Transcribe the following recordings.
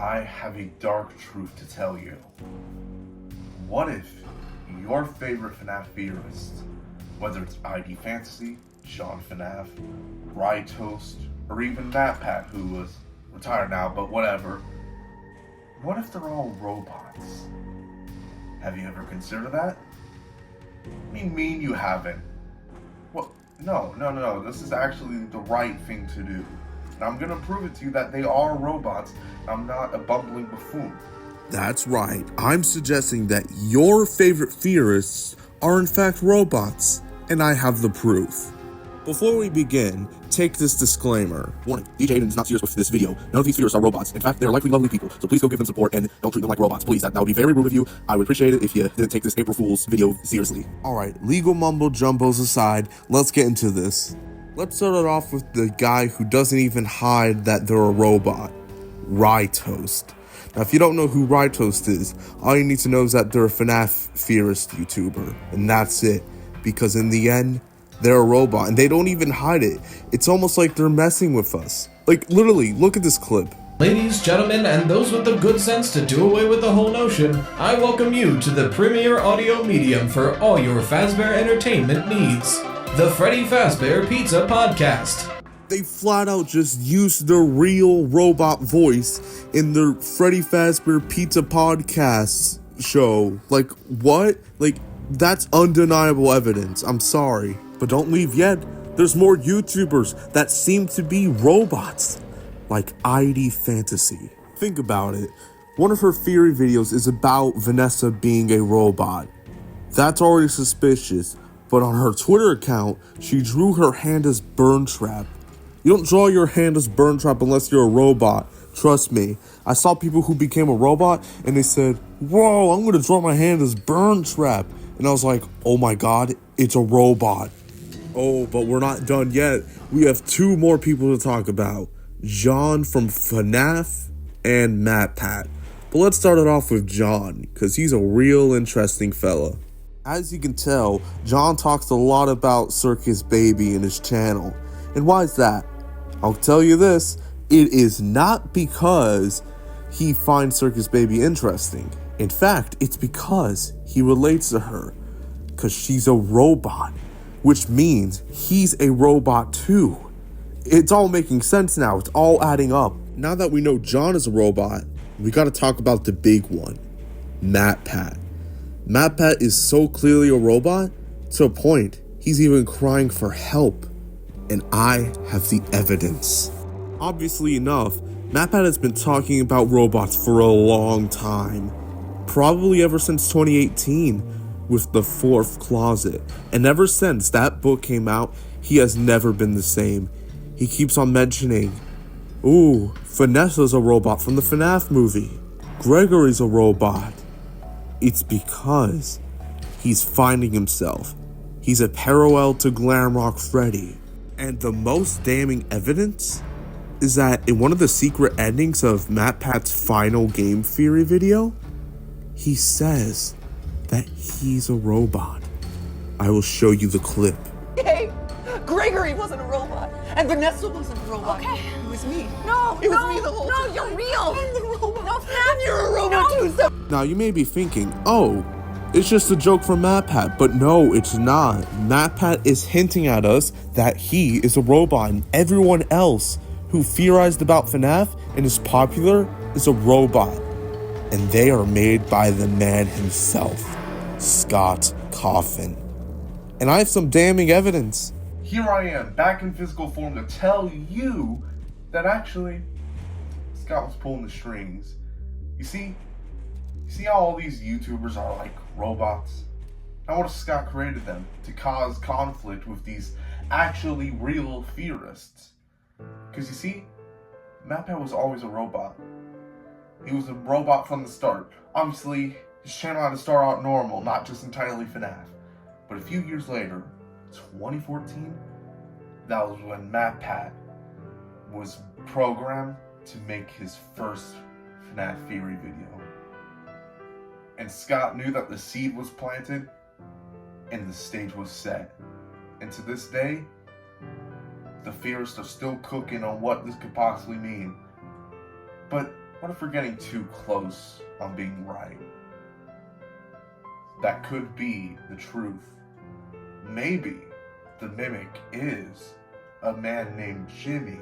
I have a dark truth to tell you. What if your favorite FNaF theorist, whether it's ID Fantasy, Sean FNaF, Toast, or even MatPat, who was retired now, but whatever, what if they're all robots? Have you ever considered that? I mean you haven't. Well, no, this is actually the right thing to do. And I'm gonna prove it to you that they are robots. I'm not a bumbling buffoon. That's right. I'm suggesting that your favorite theorists are in fact robots, and I have the proof. Before we begin, take this disclaimer. Warning, DJ Aiden is not serious with this video. None of these theorists are robots. In fact, they're likely lovely people, so please go give them support and don't treat them like robots, please. That would be very rude of you. I would appreciate it if you didn't take this April Fool's video seriously. Alright, legal mumbo jumbos aside, let's get into this. Let's start it off with the guy who doesn't even hide that they're a robot. Toast. Now, if you don't know who Toast is, all you need to know is that they're a FNaF theorist YouTuber, and that's it. Because in the end, they're a robot, and they don't even hide it. It's almost like they're messing with us. Like, literally, look at this clip. Ladies, gentlemen, and those with the good sense to do away with the whole notion, I welcome you to the premier audio medium for all your Fazbear entertainment needs. The Freddy Fazbear Pizza Podcast. They flat out just used their real robot voice in their Freddy Fazbear Pizza Podcast show. Like, what? Like, that's undeniable evidence. I'm sorry. But don't leave yet. There's more YouTubers that seem to be robots. Like ID Fantasy. Think about it. One of her theory videos is about Vanessa being a robot. That's already suspicious. But on her Twitter account, she drew her hand as Burn Trap. You don't draw your hand as Burn Trap unless you're a robot. Trust me. I saw people who became a robot and they said, whoa, I'm going to draw my hand as Burn Trap. And I was like, oh my god, it's a robot. Oh, but we're not done yet. We have two more people to talk about. John from FNaF and MatPat. But let's start it off with John, because he's a real interesting fella. As you can tell, John talks a lot about Circus Baby in his channel. And why is that? I'll tell you this, it is not because he finds Circus Baby interesting. In fact, it's because he relates to her. Because she's a robot. Which means he's a robot too. It's all making sense now. It's all adding up. Now that we know John is a robot, we gotta talk about the big one. MatPat. MatPat is so clearly a robot, to a point, he's even crying for help. And I have the evidence. Obviously enough, MatPat has been talking about robots for a long time. Probably ever since 2018 with The Fourth Closet. And ever since that book came out, he has never been the same. He keeps on mentioning, ooh, Vanessa's a robot from the FNaF movie. Gregory's a robot. It's because he's finding himself. He's a parallel to Glamrock Freddy. And the most damning evidence is that in one of the secret endings of MatPat's final game theory video, he says that he's a robot. I will show you the clip. Hey, Gregory wasn't a robot, and Vanessa wasn't a robot. Okay. It was me. No, it was me the whole time. No, you're real. I'm the robot. No, and you're a robot too. So Now you may be thinking, oh, it's just a joke from MatPat, but no, it's not. MatPat is hinting at us that he is a robot, and everyone else who theorized about FNaF and is popular is a robot. And they are made by the man himself, Cawthon. And I have some damning evidence. Here I am, back in physical form to tell you that actually, Scott was pulling the strings. You see how all these YouTubers are like robots? Now what if Scott created them to cause conflict with these actually real theorists? Because you see, MatPat was always a robot. He was a robot from the start. Obviously, his channel had to start out normal, not just entirely FNaF. But a few years later, 2014, that was when MatPat was programmed to make his first FNaF theory video. And Scott knew that the seed was planted and the stage was set. And to this day, the theorists are still cooking on what this could possibly mean. But what if we're getting too close on being right? That could be the truth. Maybe the mimic is a man named Jimmy.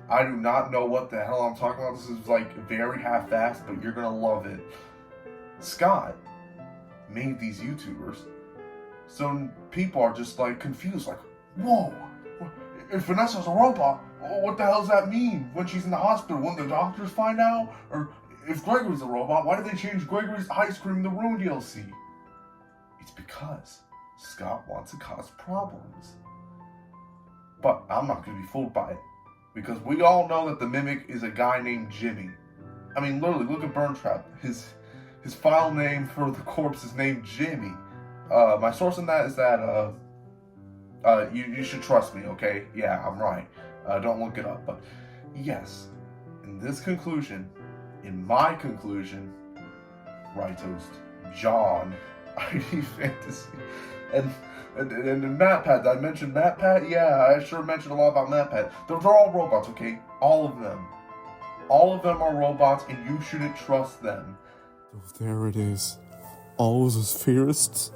I do not know what the hell I'm talking about. This is like very half-assed, but you're gonna love it. Scott made these YouTubers, so people are just like confused, like, whoa, if Vanessa's a robot, what the hell does that mean when she's in the hospital? When the doctors find out? Or if Gregory's a robot, why did they change Gregory's Ice Cream the Room DLC? It's because Scott wants to cause problems. But I'm not going to be fooled by it, because we all know that the mimic is a guy named Jimmy. I mean, literally, look at Burntrap. His file name for the corpse is named Jimmy. My source on that is that you should trust me, okay? Yeah, I'm right. Don't look it up. But yes, in my conclusion, right toast, John, ID Fantasy, and MatPat. Did I mention MatPat? Yeah, I sure mentioned a lot about MatPat. They're all robots, okay? All of them. All of them are robots, and you shouldn't trust them. So there it is. All of those theorists,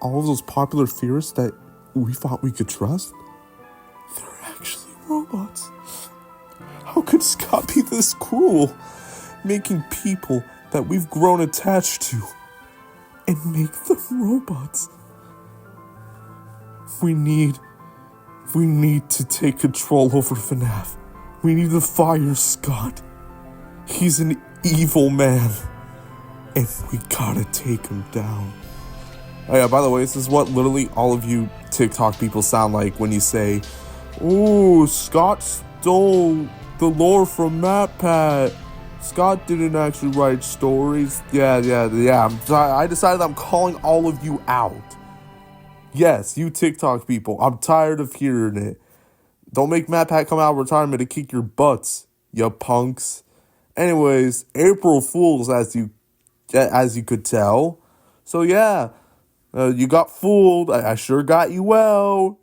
all of those popular theorists that we thought we could trust, they're actually robots. How could Scott be this cruel, making people that we've grown attached to and make them robots? We need to take control over FNaF. We need to fire Scott. He's an evil man, and we gotta take him down. Oh yeah, by the way, this is what literally all of you TikTok people sound like when you say, "Ooh, Scott stole the lore from MatPat. Scott didn't actually write stories." Yeah. I decided I'm calling all of you out. Yes, you TikTok people. I'm tired of hearing it. Don't make MatPat come out of retirement to kick your butts, you punks. Anyways, April Fools, as you could tell. So yeah, you got fooled. I sure got you well.